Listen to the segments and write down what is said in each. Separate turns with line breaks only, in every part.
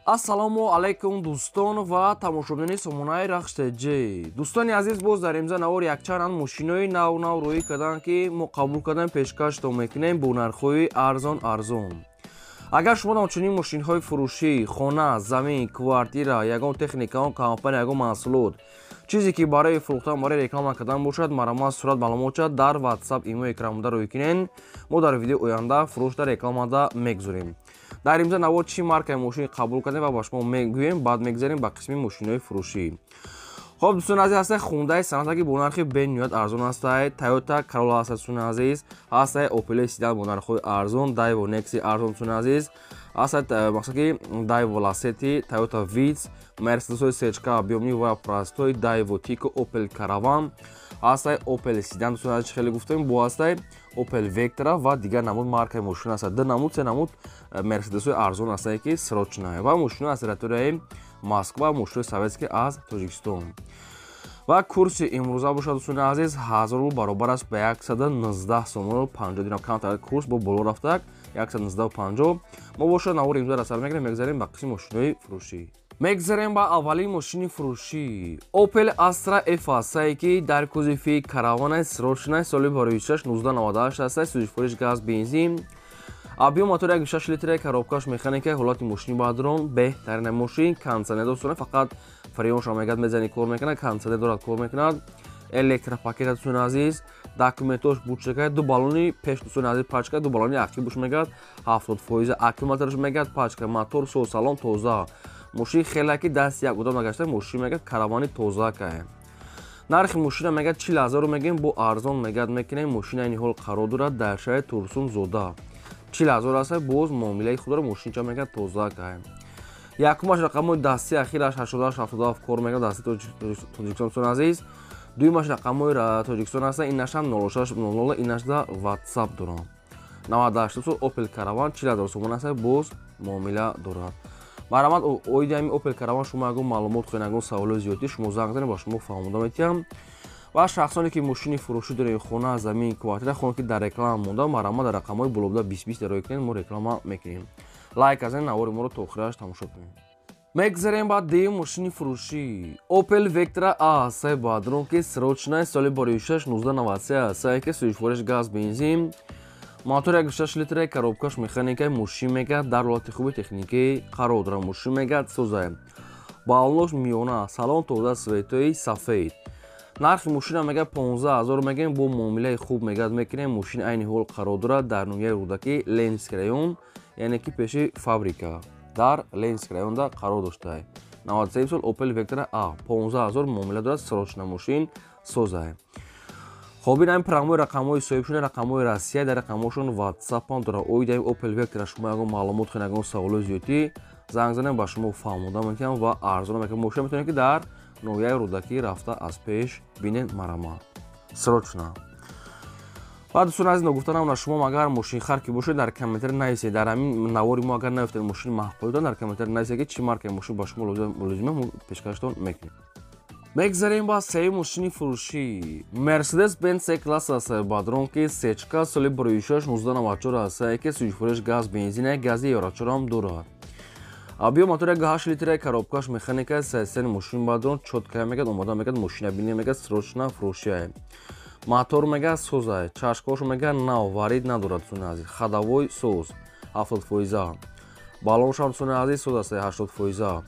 ассалому алайкум дӯстон ва тамошобинони сомонаи рахштеҷи. Дӯстони азиз, боз дар имза навори якчанд мошинои нав рӯӣ карданд, ки мо қабул кардем пешкаштон мекунем бо нархҳои арзон. Агар шумо дар чунин мошинҳои фурӯшӣ, хона, замин, квартира, ягон техника, компания, ягон маҳсулот, чизе ки барои фурӯхтан, барои реклама кардан бошад, маромад сурат маълумот шуд, дар WhatsApp имо экранмуда рӯй кунед. Мо дар видеои оянда фурӯшта рекламада мегузорем. дар имза навор чӣ маркаи мошин қабул кардем ва ба шумо мегӯем, баъд мегзарем ба қисми мошинои фурӯшӣ. хоб дӯстони азиз, ҳастай Hyundai Sonata ки бо нархи бениҳоят арзон ҳастай, Toyota Corolla ҳастай дӯстони азиз, ҳастай Opel Sedan бо нархҳои арзон, Daewoo Nexi арзон дӯстони азиз, ҳастай мақсад ки Daewoo Lacetti, Toyota Vitz, Mercedes Sechka объёмӣ ва простой, Daewoo Tico, Opel Caravan, ҳастай Opel Sedan дӯстони азиз, хеле гуфтем, бо ҳастай Opel Vectra ва дигар намуд маркаи мошин ҳастай. Ду намуд, се намуд Mercedes-ҳои арзон ҳастай, ки срочная ва мошинои аз территорияи Москва, мошинои советский аз Тоҷикистон. ва курси имрӯза бошад дӯстони азиз 1000 рубл баробар аст ба 119 сомон 50 динар. Камтар курс бо боло рафтак 119.50. мо бошад навори имрӯза расар мегирем, мегзарем ба қисми мошинои фурӯшӣ. мегзарем ба аввалин мошини фурӯшӣ. Opel Astra F ҳастай, ки дар кузофи караванаи срочная, соли барои 1998 ҳастай, сӯзишвориш газ бензин, объем мотори 1.6 литр, коробкаш механика, ҳолати мошини бадрон, беҳтарина мошин, кондиционер дорад, фақат фреонша мегад мезани кор мекунад, кондиционер дорад, кор мекунад, электропакет дӯстони азиз, документош бучака, ду баллони пеш дӯстони азиз пачка, ду баллони ахир буш мегад 70%, аккумуляторш мегад пачка, мотор соз, салон тоза. мошин хелаки дасти як одам нагашта, мошин мегад каравани тозака. нархи мошина мегад 40,000 мегем, бо арзон мегад мекунем, мошина айни ҳол қарор дорад дар шаҳри Турсунзода. 40,000 ҳаст, боз муомилаи худро мошинча мегад тозака. якумаш рақамои дасти ахираш 88-77 кор мегад дасти Тоҷикистон дӯстони азиз. дуюмаш рақамои Тоҷикистон ҳаст, инашам 0600, инаш да WhatsApp дорам. 98 Opel Caravan 40,000 сомон ҳаст, боз муомила дорад. марамад оиди ҳамин Opel Caravan шумо ягон маълумот хоҳед, ягон саволои зиёдӣ шумо занг занед, ба шумо фаҳмода метиҳам. ва шахсоне ки мошини фурӯшӣ дорен, хона, замин, квартира, хоне ки дар реклама монда, марамад дар рақамҳои болобуда 20 рӯй кунед, мо реклама мекунем. лайк азен навори моро то охираш тамошо кунед. мегзарем ба дуюм мошини фурӯшӣ. Opel Vectra A ҳастай бадрон, ки срочная, соли барои 1993 ҳастай, ки сӯзишвориш газ бензин, мотори 1.6 литр, коробкаш механика, мошин мегад дар ҳолати хуби техникӣ қарор дорад, мошин мегад соза, баллонош миёна, салон тоза, светои сафед. нархи мошина мегад 15,000 мегем, бо муомилаи хуб мегад мекунем, мошин айни ҳол қарор дорад дар ноҳияи рӯдаки Ленинский район, яъне ки пеши фабрика дар Ленинский районда қарор доштаи. 97 сол Opel Vectra A 15,000 муомила дорад, срочна мошин соза. хоб ин ҳамин программои рақамҳои соҳибшуни рақамҳои Россия дар рақамҳошон WhatsApp дорад. оиди ҳамин Opel Vectra шумо ягон маълумот хоҳед, ягон саволои зиёдӣ занг занем, ба шумо фаҳмода мекунам ва арзон мекунам. мошина метавонед ки дар ноҳияи рӯдакӣ рафта аз пеш бинед марамад срочна. ва дӯстони азиз, нагуфтанам на шумо, агар мошинхар ки бошед, дар комментар нависед, дар ҳамин навори мо агар наёфтед мошини маҳбуб дар комментар нависед, ки чӣ маркаи мошин ба шумо лозиме, мо пешкаштон мекунем. мегзарем ба сеюм мошини фурӯшӣ. Mercedes-Benz C-класс ҳастай бадрон, ки Sechka соли барои 1994 ҳастай, ки сӯзишвориш газ бензин, гази ёрачорам дорад. объем мотори 1.8 литр, коробкаш механика, сайстани мошин бадрон, чотка мегад, омода мегад, мошина бини мегад, срочна фурӯшия. мотор мегад соза, чашкош мегад нав, варид надорад дӯстони азиз, хадавой соз 70%, баллоншам дӯстони азиз соз ҳастай 80%.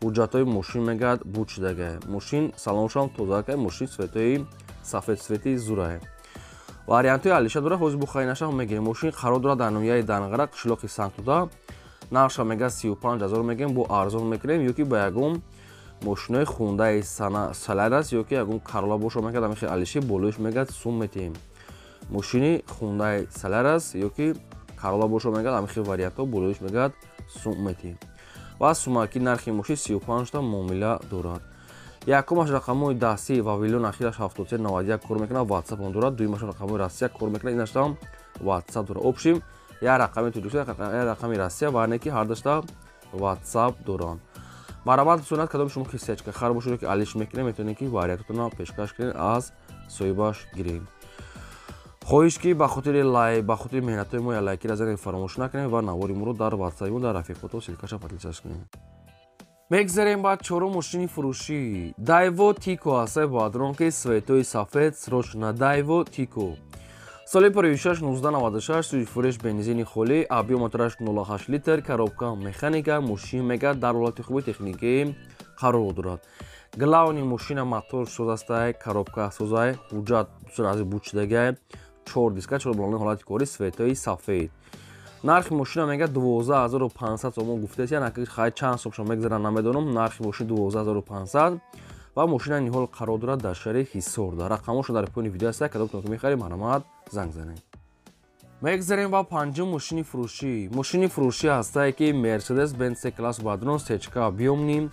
ҳуҷҷатҳои мошин мегад буч шудага, мошин салоншам тозака, мошин светои сафед свети зурае. вариантҳои алиша дорад, ҳозир бухаринашам мегирем. мошин қарор дорад дар ноҳияи Данғара, қишлоқи Санктуда. нархша мегад 35,000 мегем, бо арзон мекунем, ё ки ба ягон мошинои Hyundai Solaris ё ки ягон Corolla боша мегад, ҳамин хел алиши болоиш мегад сум метиҳем. мошини Hyundai Solaris ё ки Corolla боша мегад, ҳамин хел вариантҳо болоиш мегад сум метиҳем. ва сумаки нархи мошин 35 та муомила дорад. якумаш рақамои дасти Вавилон ахираш 7391 кор мекунад, WhatsApp он дорад. дуюмаш рақамои Россия кор мекунад, инаш там WhatsApp дорад. обшим як рақами Тоҷикистон, як рақами Россия ва не ки ҳар дашта WhatsApp доранд. марамад дӯстон, кадоми шумо ки Sechka хар бошед ки алиш мекунем, метавонед ки вариантотона пешкаш кунед, аз соҳибаш гирем. хоҳиш ки ба хотири меҳнатҳои мо лайки разанед, фаромӯш накунед ва навори моро дар WhatsApp дар рафиқото силкаша подлисаш кунед. мегзарем ба чорум мошини фурӯшӣ Daewoo Tico ҳастаи бадронки светои сафед срочна Daewoo Tico соли 46-1996 суи фуреш бензини холӣ объем мотораш 0,8 литр коробка механика мошин мегӯяд дар ҳолати хуби техникӣ қарор дорад. Главни мошина мотор соз астаи коробка созай ҳуҷҷат аз бучидагай 4 диска 4 балони ҳолати кори светои сафед. нархи мошина мегӯяд 12500 сомон гуфтааст, яъне хай чанд сомшо мегзарам намедонам. нархи мошин 12500 ва мошина ниҳол қарор дорад дар шаҳри Ҳисорда. рақамошо дар поёни видео аст. кадомтон ки мехарем маромад занг занед. мегзарем ба панҷум мошини фурӯшӣ. мошини фурӯшӣ ҳастае ки Mercedes-Benz C-класс бадрон сечка объёмни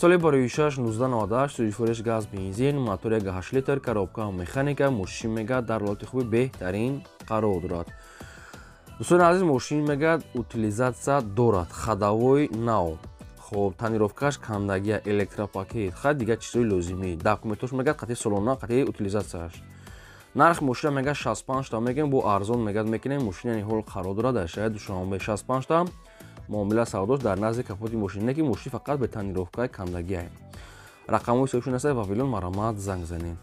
соли 46-1998 суи фуреш газ бензин мотор 1,8 литр коробка механика мошин мегӯяд дар ҳолати хуби беҳтарин қарор дорад. дӯстони азиз мошин мегӯяд утилизатсия дорад хадавои нав. хоб танировкаш кандагия электропакет хай дигар чизои лозимӣ документош мегӯяд қатъи солона қатъи утилизатсияш. нархи мошина мегӯяд 65 та мегӯем бо арзон мегӯяд мекунем. мошина ниҳол қарор дорад дар шаҳри Душанбе 65 та муомила савдош дар назди капоти мошин не ки мошин фақат бе танировкаи кандагия. рақамҳои соҳибшон аст Вавилон маромад занг занед.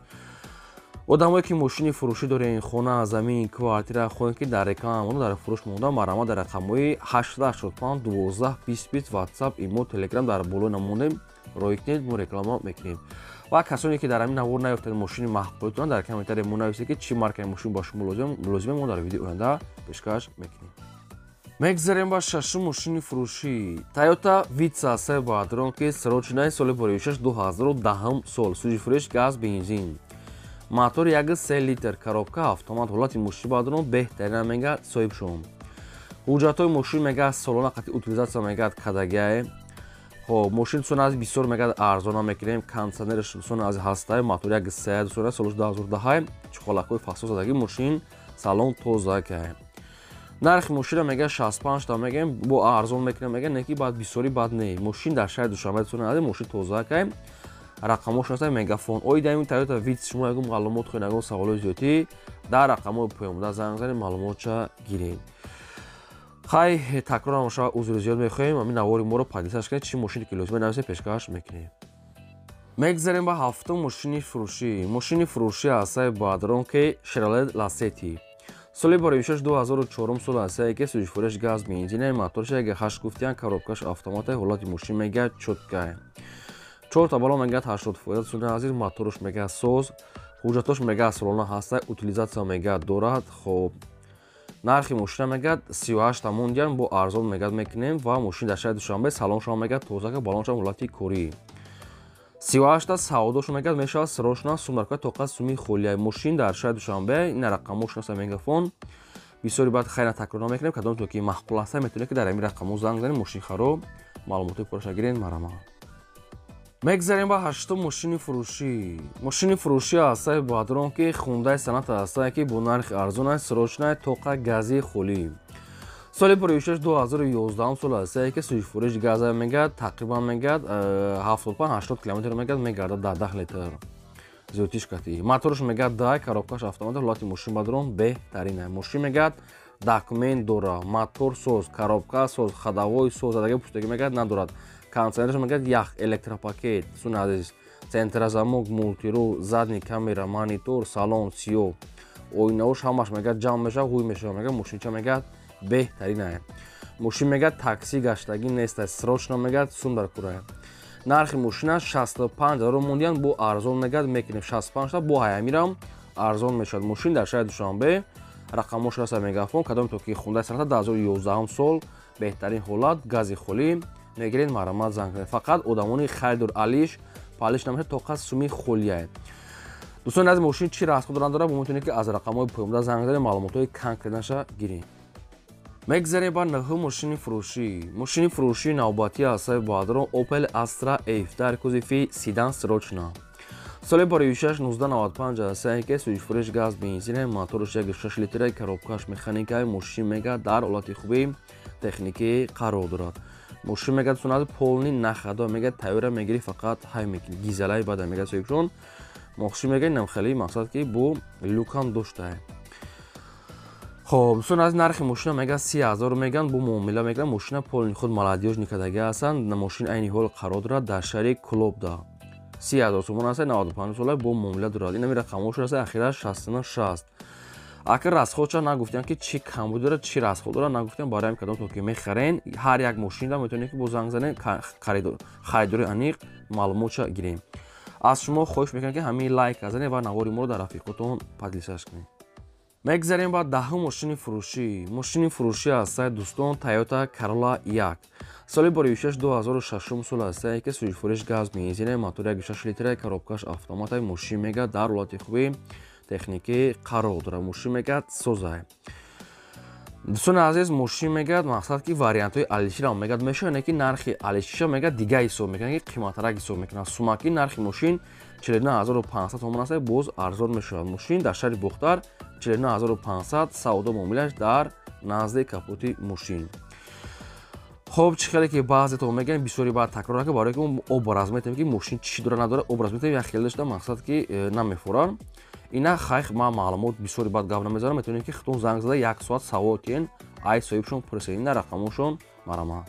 одамое ки мошини фурӯшӣ дорен хона замин квартира хоҳем ки дар реклама монда дар фурӯш монда маромад дар рақамҳои 885 12 25 WhatsApp имо Telegram дар боло намонем роӣ кунед мо реклама мекунем. ва касоне ки дар ҳамин навор наёфтед мошини маҳбубатон дар комментария мо нависед ки чӣ маркаи мошин ба шумо лозиме мо дар видеои оянда пешкаш мекунем. мегзарем ба шашум мошини фурӯшӣ Toyota Vitz ҳастаи бадрон ки срочнаи соли 46-2010 сол суи фуреш газ бензин мотор 1,3 литр коробка автомат ҳолати мошини бадрон беҳтарина мегӯяд соҳибшон. ҳуҷҷатҳои мошин мегӯяд солона қатъи утилизатсия мегӯяд кадагия. хоб мошин дӯстони азиз бисёр мегӯяд арзона мекунем кондитсионераш дӯстони азиз ҳастаи мотор 1,3 дӯстони солаш 2010 чуқалакҳои фасо задаги мошин салон тозакай. нархи мошина мегӯяд 65 та мегӯем бо арзон мекунем мегӯяд не ки баъд бисёри бад не мошин дар шаҳри Душанбе дӯстони азиз мошин тозакай. рақамошон аст мегафон оида ин Toyota Vitz шумо ягон маълумот хоҳед ягон саволои зиёдӣ дар рақамҳои поёмда занг занед маълумотша гиред. хай такрор намошава узри зиёд мехоҳем ҳамин навори моро падисаш кунед чӣ мошине ки лозима нависед пешкаш мекунем. мегзарем ба ҳафтум мошини фурӯшӣ. мошини фурӯшӣ ҳастаи бадрон ки Chevrolet Lacetti соли 46-2004 сол ҳастае ки суи фуреш газ бензине моторш 1,8 гуфтиян коробкаш автоматаи ҳолати мошин мегӯяд чоткай. 4 та балон мегӯяд 80% дӯстони азиз моторош мегӯяд соз ҳуҷҷатош мегӯяд солона ҳастаи утилизатсия мегӯяд дорад. хоб нархи мошина мегӯяд 38 та мондиян бо арзон мегӯяд мекунем ва мошин дар шаҳри Душанбе салоншон мегӯяд тозака балоншам ҳолати корӣ 38 та савдош мегӯяд мешавад срочна сумарка тоқат суми холияи мошин дар шаҳри Душанбе ина рақамош аст мегафон бисёри баъд хайна такрор намекунем кадомтон ки маҳқул аст метавонед ки дар ҳамин рақамҳо занг занед мошин харо маълумоти пурраша гиред марамад. мегзарем ба ҳаштум мошини фурӯшӣ. мошини фурӯшӣ ҳастаи бадрон ки Hyundai Sonata ҳастае ки бо нархи арзонаш срочнаи тоқа гази холӣ соли 46-2011 сол ҳастае ки суи фурӯш газа мегӯяд тақрибан мегӯяд 75-80 км мегӯяд мегардад дар 10 литр зиёдтиш катӣ моторош мегӯяд дай коробкаш автомат ҳолати мошин бадрон беҳтарина мошин мегӯяд документ дора мотор соз коробка соз хадавои соз задаги пуштагӣ мегӯяд надорад кондитсионераш мегӯяд ях электропакет дӯстони азиз центрозамок мултирул задни камера монитор салон сиёҳ оинаош ҳамаш мегӯяд ҷамъ мешавад ҳуй мешавад мегӯяд мошинча мегӯяд беҳтарина мошин мегӯяд такси гаштагӣ неста срочно мегӯяд сундар курая нархи мошина 65 000 мондиян бо арзон мегӯяд мекунем 65 та бо ҳаямирам арзон мешавад мошин дар шаҳри Душанбе рақамош аст мегафон кадомтон ки Hyundai Sonata 2011 сол беҳтарин ҳолат гази холӣ мегиред маромад занг занед фақат одамони харидор алиш палиш намешавад тоқат суми холияе дӯстони аз мошин чӣ расход надорад бо метавонед ки аз рақамҳои поёмда занг занед маълумотҳои конкретнаша гиред. мегзарем ба наҳум мошини фурӯшӣ. мошини фурӯшии навбатӣ ҳастаи бадрон Opel Astra F дар кузофи седан срочна соли 46-1995 ҳастае ки суи фурӯш газ бензине моторош 1,6 литраи коробкаш механикаи мошин мегӯяд дар ҳолати хуби техникӣ қарор дорад мошин мегӯяд сунад полни нахадо мегӯяд тайёра мегирӣ фақат ҳай мекунӣ гизалаи бада мегӯяд соҳибшон мошин мегӯяд намхелӣ мақсад ки бо люкам доштае خب دوستان از نرخ ماشین میگه 30000 میگن بو معامله میگن ماشین پول خود مالادیوش نکداگه هستند ماشین عین حال قرار دارد در شهر کلوب دا 30000 سومون است 95 سال بو معامله دارد این رقمش است اخیرا 60 اگر راسخوچا نگفتن که چی کم داره چی راسخو داره نگفتن برای هم کدام تو که میخرین هر یک ماشین را میتونید که با زنگ زنه خریدار انیق معلومات گیریم از شما خواهش میکنم که همین لایک بزنید و نواری ما رو در رفیقاتون پادلساش کنید میگذاریم با ده ماشین فروشی است دوستان تویوتا کرولا 1 سال باریوشش 2006 سال است که سوژ فروش گاز بنزین موتور 1.6 لیتر коробкаш автомат ماشین میگه در حالت خوبی تکنیکی قرار داره ماشین میگه سوزای دوستان عزیز ماشین میگه مقصد که واریانت های الیشی را میگه میشه که نرخ الیشی میگه دیگه حساب میکنه که قیمت را حساب میکنه سوماکی نرخ ماشین 49500 تومان است باز ارزان میشه ماشین در شهر بختار 49500 سودا معاملش در نزد کاپوتی ماشین خب چه خیلی که بعضی تو میگن بسیاری بعد تکرار که برای که اون ابراز میتونیم که ماشین چی داره نداره ابراز میتونیم یا خیلی داشته مقصد که نمیفورن اینا خیلی ما معلومات بسیاری بعد گفت نمیذارم میتونید که خودتون زنگ زده 1 ساعت سوال کن ای صاحبشون پرسین رقمشون مرام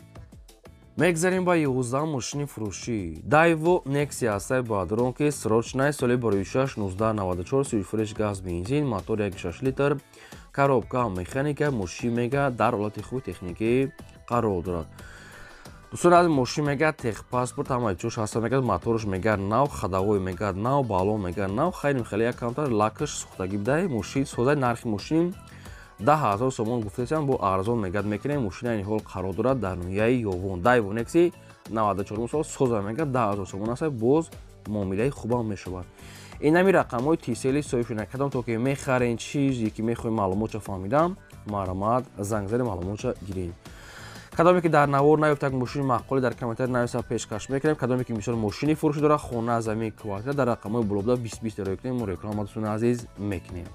میگذاریم با 11 ماشین فروشی دایو نکسی است با درون که سروچنای سال باریوشش 1994 سوژ فروش گاز بنزین موتور 1.6 لیتر коробка механика ماشین میگه در حالت خوب تکنیکی قرار دارد دوستان از ماشین میگه تخ پاسپورت هم چوش هست میگه موتورش میگه نو خداوی میگه نو بالون میگه نو خیلی کمتر لاکش سوختگی بده ماشین سوزای نرخ ماشین 10000 سومون گفتم با ارزان میگه میکنه ماشین این حال قرار دارد در نویای یوون دایو نکسی 94 سال سوزای میگه 10000 سومون است باز معامله خوب هم میشود این همی رقم‌های تیسلی صاحبشون کدام تو که میخرین چیزی که میخواین معلومات فهمیدم مرامت زنگ زدید معلومات گیرین کدامی که در نوار نیفتک ماشین معقولی در کامنتر نویسا پیشکش میکنیم کدامی که مثلا ماشینی فروشی داره خونه زمین کوارتر در رقم‌های بلوبدا 20 رو کنیم و رکلام دوستان عزیز میکنیم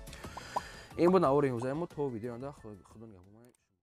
این بود نوار امروز ما تو ویدیو اند خودتون